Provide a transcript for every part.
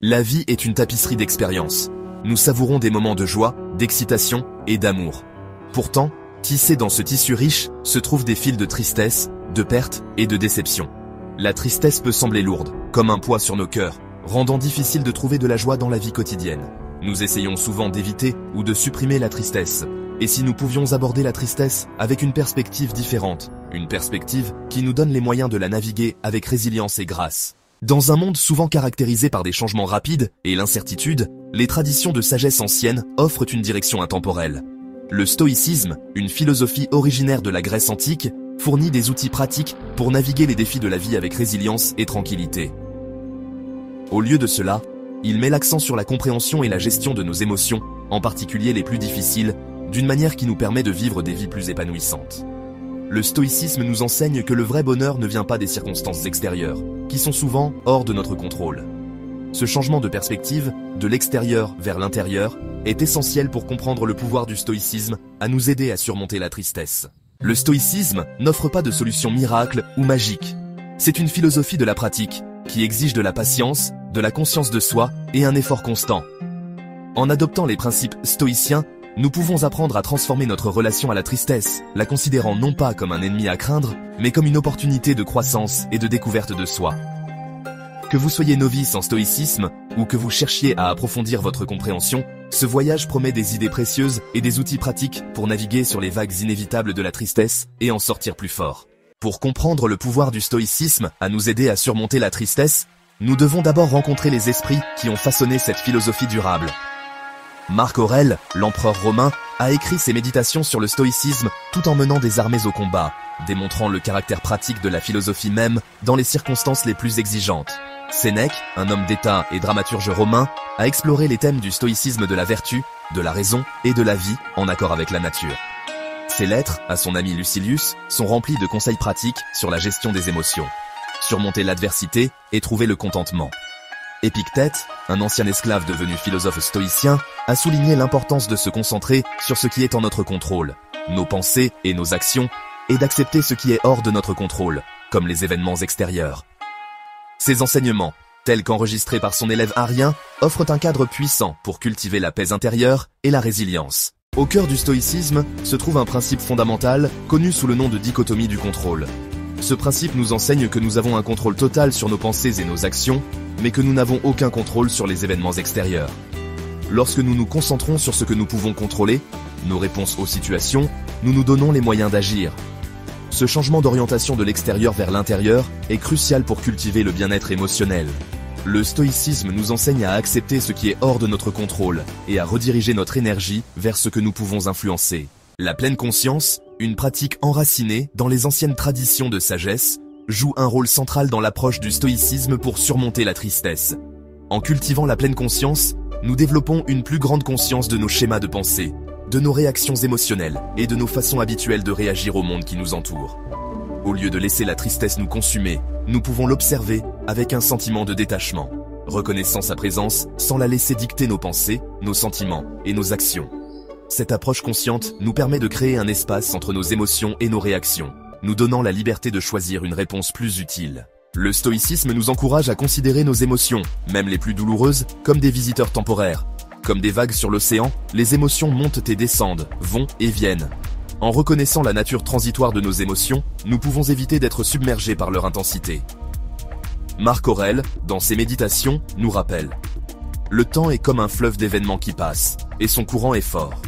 La vie est une tapisserie d'expériences. Nous savourons des moments de joie, d'excitation et d'amour. Pourtant, tissés dans ce tissu riche, se trouvent des fils de tristesse, de perte et de déception. La tristesse peut sembler lourde, comme un poids sur nos cœurs, rendant difficile de trouver de la joie dans la vie quotidienne. Nous essayons souvent d'éviter ou de supprimer la tristesse. Et si nous pouvions aborder la tristesse avec une perspective différente, une perspective qui nous donne les moyens de la naviguer avec résilience et grâce. Dans un monde souvent caractérisé par des changements rapides et l'incertitude, les traditions de sagesse ancienne offrent une direction intemporelle. Le stoïcisme, une philosophie originaire de la Grèce antique, fournit des outils pratiques pour naviguer les défis de la vie avec résilience et tranquillité. Au lieu de cela, il met l'accent sur la compréhension et la gestion de nos émotions, en particulier les plus difficiles, d'une manière qui nous permet de vivre des vies plus épanouissantes. Le stoïcisme nous enseigne que le vrai bonheur ne vient pas des circonstances extérieures, qui sont souvent hors de notre contrôle. Ce changement de perspective, de l'extérieur vers l'intérieur, est essentiel pour comprendre le pouvoir du stoïcisme à nous aider à surmonter la tristesse. Le stoïcisme n'offre pas de solution miracle ou magique. C'est une philosophie de la pratique, qui exige de la patience, de la conscience de soi et un effort constant. En adoptant les principes stoïciens, nous pouvons apprendre à transformer notre relation à la tristesse, la considérant non pas comme un ennemi à craindre, mais comme une opportunité de croissance et de découverte de soi. Que vous soyez novice en stoïcisme, ou que vous cherchiez à approfondir votre compréhension, ce voyage promet des idées précieuses et des outils pratiques pour naviguer sur les vagues inévitables de la tristesse et en sortir plus fort. Pour comprendre le pouvoir du stoïcisme à nous aider à surmonter la tristesse, nous devons d'abord rencontrer les esprits qui ont façonné cette philosophie durable. Marc Aurèle, l'empereur romain, a écrit ses méditations sur le stoïcisme tout en menant des armées au combat, démontrant le caractère pratique de la philosophie même dans les circonstances les plus exigeantes. Sénèque, un homme d'État et dramaturge romain, a exploré les thèmes du stoïcisme de la vertu, de la raison et de la vie en accord avec la nature. Ses lettres, à son ami Lucilius, sont remplies de conseils pratiques sur la gestion des émotions, surmonter l'adversité et trouver le contentement. Épictète, un ancien esclave devenu philosophe stoïcien, a souligné l'importance de se concentrer sur ce qui est en notre contrôle, nos pensées et nos actions, et d'accepter ce qui est hors de notre contrôle, comme les événements extérieurs. Ces enseignements, tels qu'enregistrés par son élève Arien, offrent un cadre puissant pour cultiver la paix intérieure et la résilience. Au cœur du stoïcisme se trouve un principe fondamental connu sous le nom de dichotomie du contrôle. Ce principe nous enseigne que nous avons un contrôle total sur nos pensées et nos actions, mais que nous n'avons aucun contrôle sur les événements extérieurs. Lorsque nous nous concentrons sur ce que nous pouvons contrôler, nos réponses aux situations, nous nous donnons les moyens d'agir. Ce changement d'orientation de l'extérieur vers l'intérieur est crucial pour cultiver le bien-être émotionnel. Le stoïcisme nous enseigne à accepter ce qui est hors de notre contrôle et à rediriger notre énergie vers ce que nous pouvons influencer. La pleine conscience, une pratique enracinée dans les anciennes traditions de sagesse, joue un rôle central dans l'approche du stoïcisme pour surmonter la tristesse. En cultivant la pleine conscience, nous développons une plus grande conscience de nos schémas de pensée, de nos réactions émotionnelles et de nos façons habituelles de réagir au monde qui nous entoure. Au lieu de laisser la tristesse nous consumer, nous pouvons l'observer avec un sentiment de détachement, reconnaissant sa présence sans la laisser dicter nos pensées, nos sentiments et nos actions. Cette approche consciente nous permet de créer un espace entre nos émotions et nos réactions, nous donnant la liberté de choisir une réponse plus utile. Le stoïcisme nous encourage à considérer nos émotions, même les plus douloureuses, comme des visiteurs temporaires. Comme des vagues sur l'océan, les émotions montent et descendent, vont et viennent. En reconnaissant la nature transitoire de nos émotions, nous pouvons éviter d'être submergés par leur intensité. Marc Aurèle, dans ses méditations, nous rappelle: le temps est comme un fleuve d'événements qui passe, et son courant est fort.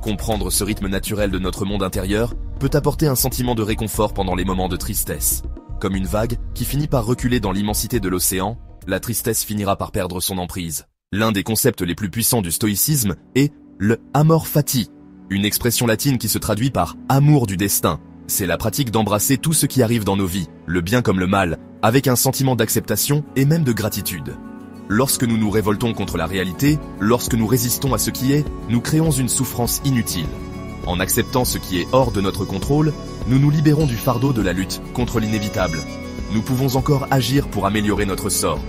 Comprendre ce rythme naturel de notre monde intérieur peut apporter un sentiment de réconfort pendant les moments de tristesse. Comme une vague qui finit par reculer dans l'immensité de l'océan, la tristesse finira par perdre son emprise. L'un des concepts les plus puissants du stoïcisme est le amor fati, une expression latine qui se traduit par amour du destin. C'est la pratique d'embrasser tout ce qui arrive dans nos vies, le bien comme le mal, avec un sentiment d'acceptation et même de gratitude. Lorsque nous nous révoltons contre la réalité, lorsque nous résistons à ce qui est, nous créons une souffrance inutile. En acceptant ce qui est hors de notre contrôle, nous nous libérons du fardeau de la lutte contre l'inévitable. Nous pouvons encore agir pour améliorer notre sort.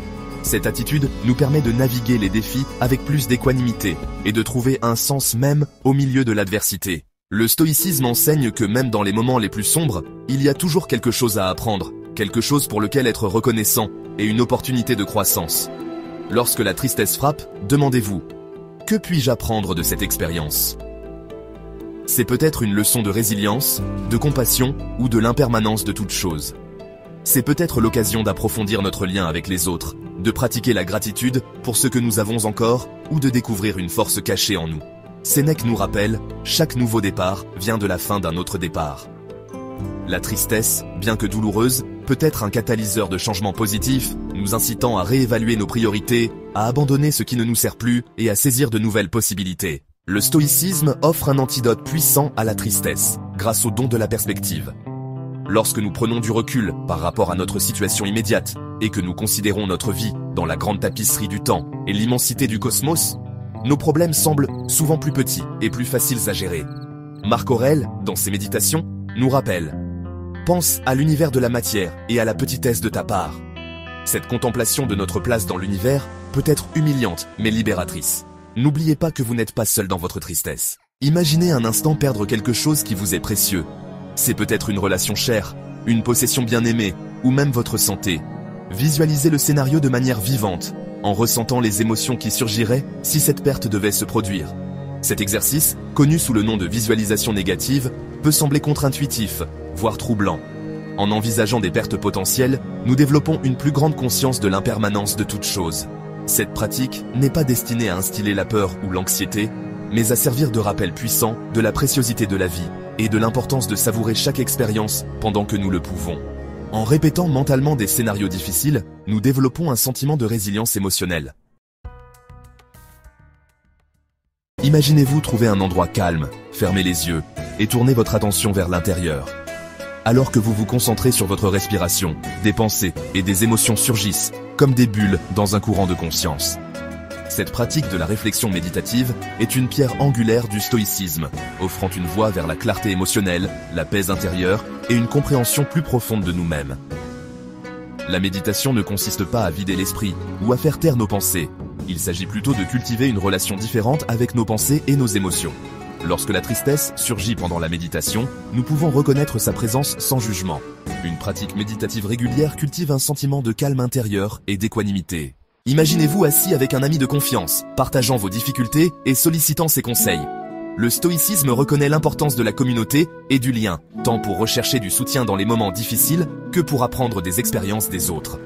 Cette attitude nous permet de naviguer les défis avec plus d'équanimité et de trouver un sens même au milieu de l'adversité. Le stoïcisme enseigne que même dans les moments les plus sombres, il y a toujours quelque chose à apprendre, quelque chose pour lequel être reconnaissant et une opportunité de croissance. Lorsque la tristesse frappe, demandez-vous « Que puis-je apprendre de cette expérience ?» C'est peut-être une leçon de résilience, de compassion ou de l'impermanence de toute chose. C'est peut-être l'occasion d'approfondir notre lien avec les autres, de pratiquer la gratitude pour ce que nous avons encore ou de découvrir une force cachée en nous. Sénèque nous rappelle, chaque nouveau départ vient de la fin d'un autre départ. La tristesse, bien que douloureuse, peut être un catalyseur de changement positif, nous incitant à réévaluer nos priorités, à abandonner ce qui ne nous sert plus et à saisir de nouvelles possibilités. Le stoïcisme offre un antidote puissant à la tristesse, grâce au don de la perspective. Lorsque nous prenons du recul par rapport à notre situation immédiate et que nous considérons notre vie dans la grande tapisserie du temps et l'immensité du cosmos, nos problèmes semblent souvent plus petits et plus faciles à gérer. Marc Aurèle, dans ses méditations, nous rappelle « Pense à l'univers de la matière et à la petitesse de ta part ». Cette contemplation de notre place dans l'univers peut être humiliante mais libératrice. N'oubliez pas que vous n'êtes pas seul dans votre tristesse. Imaginez un instant perdre quelque chose qui vous est précieux. C'est peut-être une relation chère, une possession bien aimée, ou même votre santé. Visualisez le scénario de manière vivante, en ressentant les émotions qui surgiraient si cette perte devait se produire. Cet exercice, connu sous le nom de visualisation négative, peut sembler contre-intuitif, voire troublant. En envisageant des pertes potentielles, nous développons une plus grande conscience de l'impermanence de toute chose. Cette pratique n'est pas destinée à instiller la peur ou l'anxiété, mais à servir de rappel puissant de la préciosité de la vie et de l'importance de savourer chaque expérience pendant que nous le pouvons. En répétant mentalement des scénarios difficiles, nous développons un sentiment de résilience émotionnelle. Imaginez-vous trouver un endroit calme, fermez les yeux et tournez votre attention vers l'intérieur. Alors que vous vous concentrez sur votre respiration, des pensées et des émotions surgissent, comme des bulles dans un courant de conscience. Cette pratique de la réflexion méditative est une pierre angulaire du stoïcisme, offrant une voie vers la clarté émotionnelle, la paix intérieure et une compréhension plus profonde de nous-mêmes. La méditation ne consiste pas à vider l'esprit ou à faire taire nos pensées. Il s'agit plutôt de cultiver une relation différente avec nos pensées et nos émotions. Lorsque la tristesse surgit pendant la méditation, nous pouvons reconnaître sa présence sans jugement. Une pratique méditative régulière cultive un sentiment de calme intérieur et d'équanimité. Imaginez-vous assis avec un ami de confiance, partageant vos difficultés et sollicitant ses conseils. Le stoïcisme reconnaît l'importance de la communauté et du lien, tant pour rechercher du soutien dans les moments difficiles que pour apprendre des expériences des autres.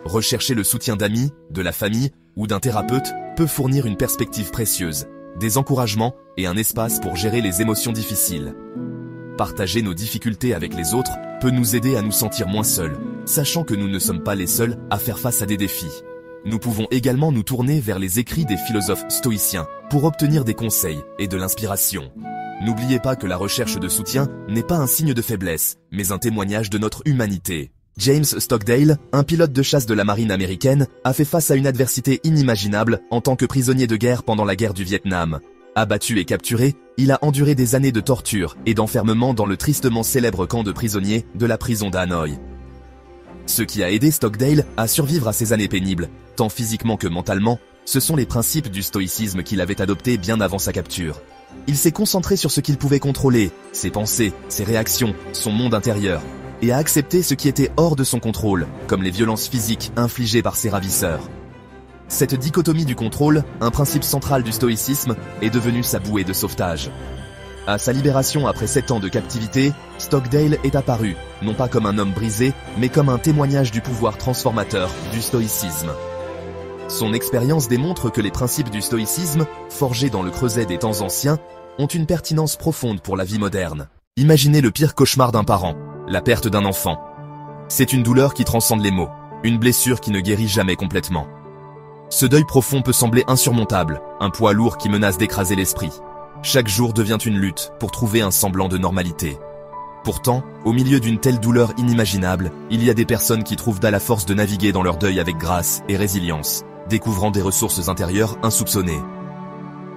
Rechercher le soutien d'amis, de la famille ou d'un thérapeute peut fournir une perspective précieuse, des encouragements et un espace pour gérer les émotions difficiles. Partager nos difficultés avec les autres peut nous aider à nous sentir moins seuls, sachant que nous ne sommes pas les seuls à faire face à des défis. Nous pouvons également nous tourner vers les écrits des philosophes stoïciens pour obtenir des conseils et de l'inspiration. N'oubliez pas que la recherche de soutien n'est pas un signe de faiblesse, mais un témoignage de notre humanité. James Stockdale, un pilote de chasse de la marine américaine, a fait face à une adversité inimaginable en tant que prisonnier de guerre pendant la guerre du Vietnam. Abattu et capturé, il a enduré des années de torture et d'enfermement dans le tristement célèbre camp de prisonniers de la prison d'Hanoï. Ce qui a aidé Stockdale à survivre à ces années pénibles, tant physiquement que mentalement, ce sont les principes du stoïcisme qu'il avait adoptés bien avant sa capture. Il s'est concentré sur ce qu'il pouvait contrôler, ses pensées, ses réactions, son monde intérieur, et a accepté ce qui était hors de son contrôle, comme les violences physiques infligées par ses ravisseurs. Cette dichotomie du contrôle, un principe central du stoïcisme, est devenue sa bouée de sauvetage. À sa libération après 7 ans de captivité, Stockdale est apparu, non pas comme un homme brisé, mais comme un témoignage du pouvoir transformateur du stoïcisme. Son expérience démontre que les principes du stoïcisme, forgés dans le creuset des temps anciens, ont une pertinence profonde pour la vie moderne. Imaginez le pire cauchemar d'un parent, la perte d'un enfant. C'est une douleur qui transcende les mots, une blessure qui ne guérit jamais complètement. Ce deuil profond peut sembler insurmontable, un poids lourd qui menace d'écraser l'esprit. Chaque jour devient une lutte pour trouver un semblant de normalité. Pourtant, au milieu d'une telle douleur inimaginable, il y a des personnes qui trouvent la force de naviguer dans leur deuil avec grâce et résilience, découvrant des ressources intérieures insoupçonnées.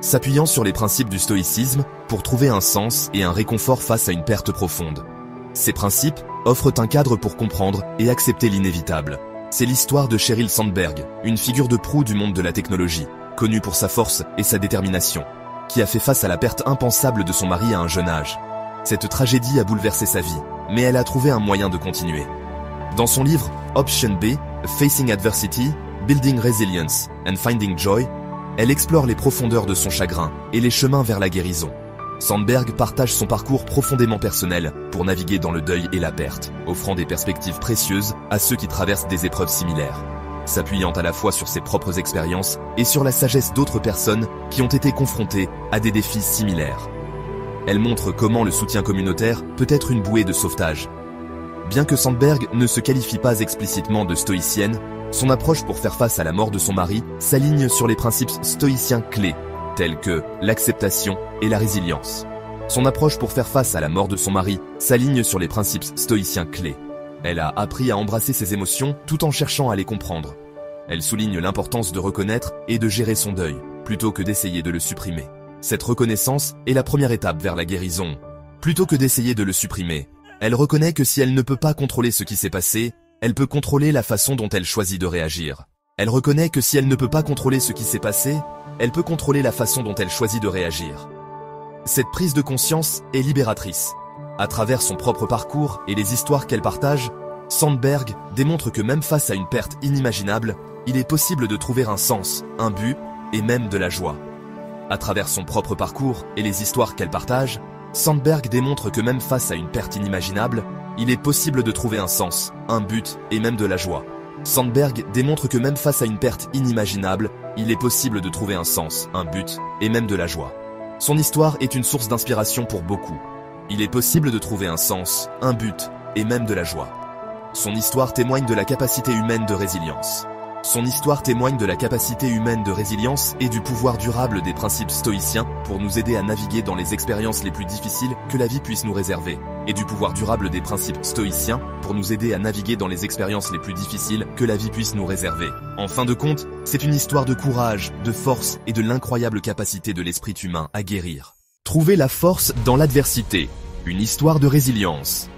S'appuyant sur les principes du stoïcisme pour trouver un sens et un réconfort face à une perte profonde. Ces principes offrent un cadre pour comprendre et accepter l'inévitable. C'est l'histoire de Sheryl Sandberg, une figure de proue du monde de la technologie, connue pour sa force et sa détermination, qui a fait face à la perte impensable de son mari à un jeune âge. Cette tragédie a bouleversé sa vie, mais elle a trouvé un moyen de continuer. Dans son livre Option B, Facing Adversity, Building Resilience and Finding Joy, elle explore les profondeurs de son chagrin et les chemins vers la guérison. Sandberg partage son parcours profondément personnel pour naviguer dans le deuil et la perte, offrant des perspectives précieuses à ceux qui traversent des épreuves similaires. S'appuyant à la fois sur ses propres expériences et sur la sagesse d'autres personnes qui ont été confrontées à des défis similaires. Elle montre comment le soutien communautaire peut être une bouée de sauvetage. Bien que Sandberg ne se qualifie pas explicitement de stoïcienne, son approche pour faire face à la mort de son mari s'aligne sur les principes stoïciens clés, tels que l'acceptation et la résilience. Son approche pour faire face à la mort de son mari s'aligne sur les principes stoïciens clés. Elle a appris à embrasser ses émotions tout en cherchant à les comprendre. Elle souligne l'importance de reconnaître et de gérer son deuil, plutôt que d'essayer de le supprimer. Cette reconnaissance est la première étape vers la guérison. Plutôt que d'essayer de le supprimer, elle reconnaît que si elle ne peut pas contrôler ce qui s'est passé, elle peut contrôler la façon dont elle choisit de réagir. Elle reconnaît que si elle ne peut pas contrôler ce qui s'est passé, elle peut contrôler la façon dont elle choisit de réagir. Cette prise de conscience est libératrice. À travers son propre parcours et les histoires qu'elle partage, Sandberg démontre que même face à une perte inimaginable, il est possible de trouver un sens, un but et même de la joie. À travers son propre parcours et les histoires qu'elle partage, Sandberg démontre que même face à une perte inimaginable, il est possible de trouver un sens, un but et même de la joie. Sandberg démontre que même face à une perte inimaginable, il est possible de trouver un sens, un but et même de la joie. Son histoire est une source d'inspiration pour beaucoup. Il est possible de trouver un sens, un but et même de la joie. Son histoire témoigne de la capacité humaine de résilience. Son histoire témoigne de la capacité humaine de résilience et du pouvoir durable des principes stoïciens pour nous aider à naviguer dans les expériences les plus difficiles que la vie puisse nous réserver. Et du pouvoir durable des principes stoïciens pour nous aider à naviguer dans les expériences les plus difficiles que la vie puisse nous réserver. En fin de compte, c'est une histoire de courage, de force et de l'incroyable capacité de l'esprit humain à guérir. Trouver la force dans l'adversité. Une histoire de résilience.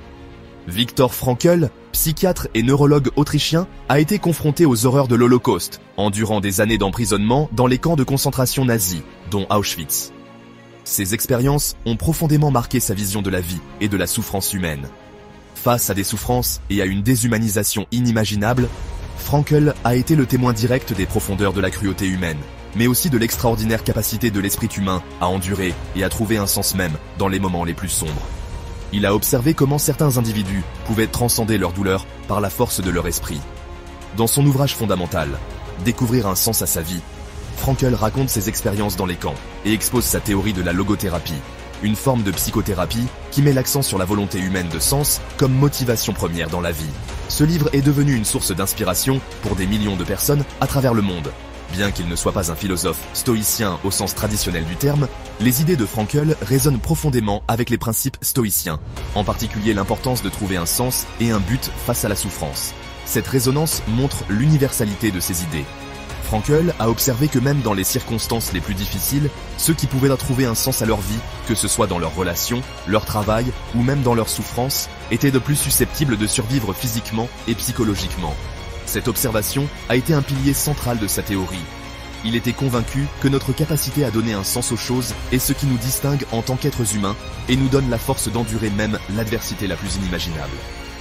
Viktor Frankl, psychiatre et neurologue autrichien, a été confronté aux horreurs de l'Holocauste, endurant des années d'emprisonnement dans les camps de concentration nazis, dont Auschwitz. Ces expériences ont profondément marqué sa vision de la vie et de la souffrance humaine. Face à des souffrances et à une déshumanisation inimaginable, Frankl a été le témoin direct des profondeurs de la cruauté humaine, mais aussi de l'extraordinaire capacité de l'esprit humain à endurer et à trouver un sens même dans les moments les plus sombres. Il a observé comment certains individus pouvaient transcender leur douleur par la force de leur esprit. Dans son ouvrage fondamental, Découvrir un sens à sa vie, Frankl raconte ses expériences dans les camps et expose sa théorie de la logothérapie, une forme de psychothérapie qui met l'accent sur la volonté humaine de sens comme motivation première dans la vie. Ce livre est devenu une source d'inspiration pour des millions de personnes à travers le monde. Bien qu'il ne soit pas un philosophe stoïcien au sens traditionnel du terme, les idées de Frankl résonnent profondément avec les principes stoïciens, en particulier l'importance de trouver un sens et un but face à la souffrance. Cette résonance montre l'universalité de ces idées. Frankl a observé que même dans les circonstances les plus difficiles, ceux qui pouvaient trouver un sens à leur vie, que ce soit dans leurs relations, leur travail ou même dans leur souffrance, étaient de plus susceptibles de survivre physiquement et psychologiquement. Cette observation a été un pilier central de sa théorie. Il était convaincu que notre capacité à donner un sens aux choses est ce qui nous distingue en tant qu'êtres humains et nous donne la force d'endurer même l'adversité la plus inimaginable.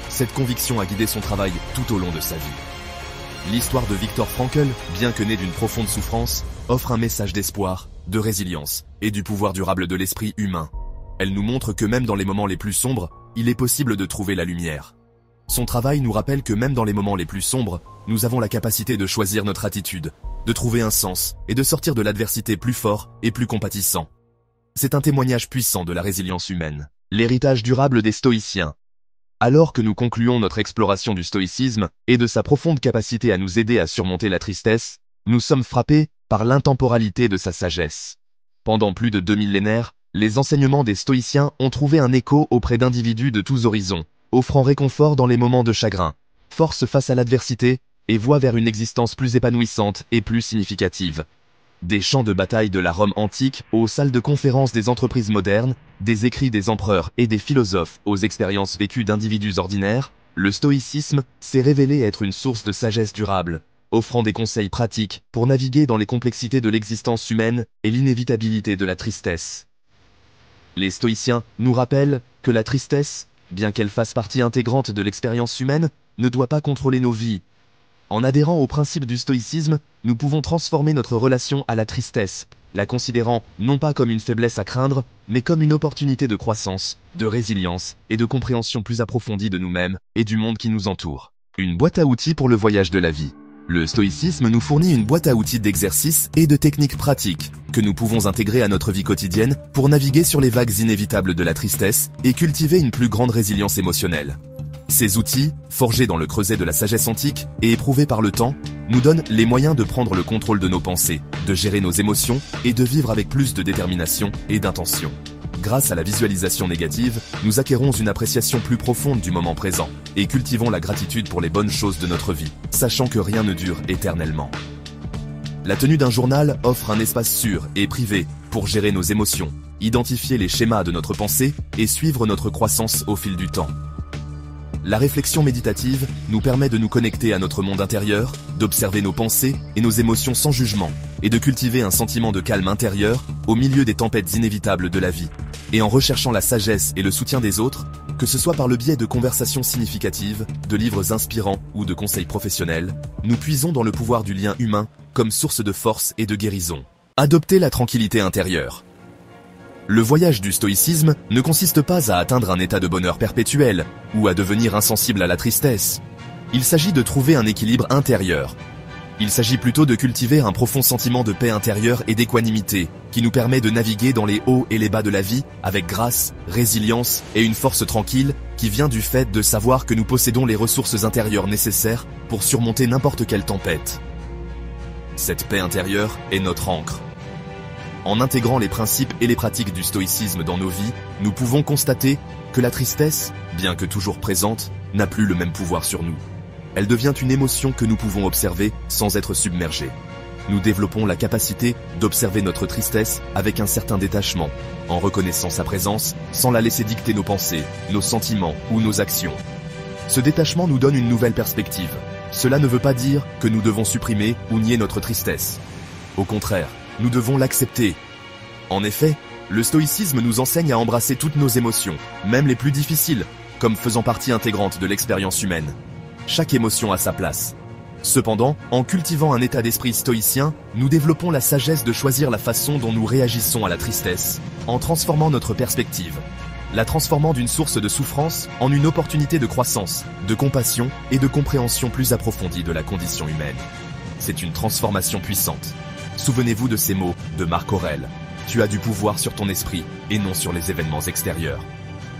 Cette conviction a guidé son travail tout au long de sa vie. L'histoire de Viktor Frankl, bien que née d'une profonde souffrance, offre un message d'espoir, de résilience et du pouvoir durable de l'esprit humain. Elle nous montre que même dans les moments les plus sombres, il est possible de trouver la lumière. Son travail nous rappelle que même dans les moments les plus sombres, nous avons la capacité de choisir notre attitude, de trouver un sens et de sortir de l'adversité plus fort et plus compatissant. C'est un témoignage puissant de la résilience humaine, l'héritage durable des stoïciens. Alors que nous concluons notre exploration du stoïcisme et de sa profonde capacité à nous aider à surmonter la tristesse, nous sommes frappés par l'intemporalité de sa sagesse. Pendant plus de 2 millénaires, les enseignements des stoïciens ont trouvé un écho auprès d'individus de tous horizons, offrant réconfort dans les moments de chagrin, force face à l'adversité et voie vers une existence plus épanouissante et plus significative. Des champs de bataille de la Rome antique aux salles de conférences des entreprises modernes, des écrits des empereurs et des philosophes aux expériences vécues d'individus ordinaires, le stoïcisme s'est révélé être une source de sagesse durable, offrant des conseils pratiques pour naviguer dans les complexités de l'existence humaine et l'inévitabilité de la tristesse. Les stoïciens nous rappellent que la tristesse, bien qu'elle fasse partie intégrante de l'expérience humaine, ne doit pas contrôler nos vies. En adhérant au principe du stoïcisme, nous pouvons transformer notre relation à la tristesse, la considérant non pas comme une faiblesse à craindre, mais comme une opportunité de croissance, de résilience et de compréhension plus approfondie de nous-mêmes et du monde qui nous entoure. Une boîte à outils pour le voyage de la vie. Le stoïcisme nous fournit une boîte à outils d'exercices et de techniques pratiques que nous pouvons intégrer à notre vie quotidienne pour naviguer sur les vagues inévitables de la tristesse et cultiver une plus grande résilience émotionnelle. Ces outils, forgés dans le creuset de la sagesse antique et éprouvés par le temps, nous donnent les moyens de prendre le contrôle de nos pensées, de gérer nos émotions et de vivre avec plus de détermination et d'intention. Grâce à la visualisation négative, nous acquérons une appréciation plus profonde du moment présent et cultivons la gratitude pour les bonnes choses de notre vie, sachant que rien ne dure éternellement. La tenue d'un journal offre un espace sûr et privé pour gérer nos émotions, identifier les schémas de notre pensée et suivre notre croissance au fil du temps. La réflexion méditative nous permet de nous connecter à notre monde intérieur, d'observer nos pensées et nos émotions sans jugement, et de cultiver un sentiment de calme intérieur au milieu des tempêtes inévitables de la vie. Et en recherchant la sagesse et le soutien des autres, que ce soit par le biais de conversations significatives, de livres inspirants ou de conseils professionnels, nous puisons dans le pouvoir du lien humain comme source de force et de guérison. Adopter la tranquillité intérieure. Le voyage du stoïcisme ne consiste pas à atteindre un état de bonheur perpétuel ou à devenir insensible à la tristesse. Il s'agit de trouver un équilibre intérieur. Il s'agit plutôt de cultiver un profond sentiment de paix intérieure et d'équanimité qui nous permet de naviguer dans les hauts et les bas de la vie avec grâce, résilience et une force tranquille qui vient du fait de savoir que nous possédons les ressources intérieures nécessaires pour surmonter n'importe quelle tempête. Cette paix intérieure est notre ancre. En intégrant les principes et les pratiques du stoïcisme dans nos vies, nous pouvons constater que la tristesse, bien que toujours présente, n'a plus le même pouvoir sur nous. Elle devient une émotion que nous pouvons observer sans être submergés. Nous développons la capacité d'observer notre tristesse avec un certain détachement, en reconnaissant sa présence sans la laisser dicter nos pensées, nos sentiments ou nos actions. Ce détachement nous donne une nouvelle perspective. Cela ne veut pas dire que nous devons supprimer ou nier notre tristesse. Au contraire, nous devons l'accepter. En effet, le stoïcisme nous enseigne à embrasser toutes nos émotions, même les plus difficiles, comme faisant partie intégrante de l'expérience humaine. Chaque émotion a sa place. Cependant, en cultivant un état d'esprit stoïcien, nous développons la sagesse de choisir la façon dont nous réagissons à la tristesse, en transformant notre perspective. La transformant d'une source de souffrance en une opportunité de croissance, de compassion et de compréhension plus approfondie de la condition humaine. C'est une transformation puissante. Souvenez-vous de ces mots de Marc Aurèle. Tu as du pouvoir sur ton esprit et non sur les événements extérieurs.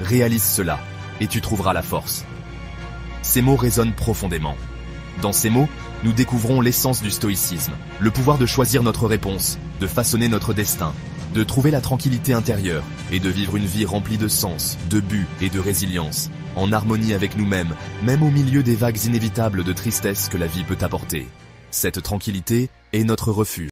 Réalise cela et tu trouveras la force. Ces mots résonnent profondément. Dans ces mots, nous découvrons l'essence du stoïcisme, le pouvoir de choisir notre réponse, de façonner notre destin, de trouver la tranquillité intérieure et de vivre une vie remplie de sens, de but et de résilience, en harmonie avec nous-mêmes, même au milieu des vagues inévitables de tristesse que la vie peut apporter. Cette tranquillité est notre refuge.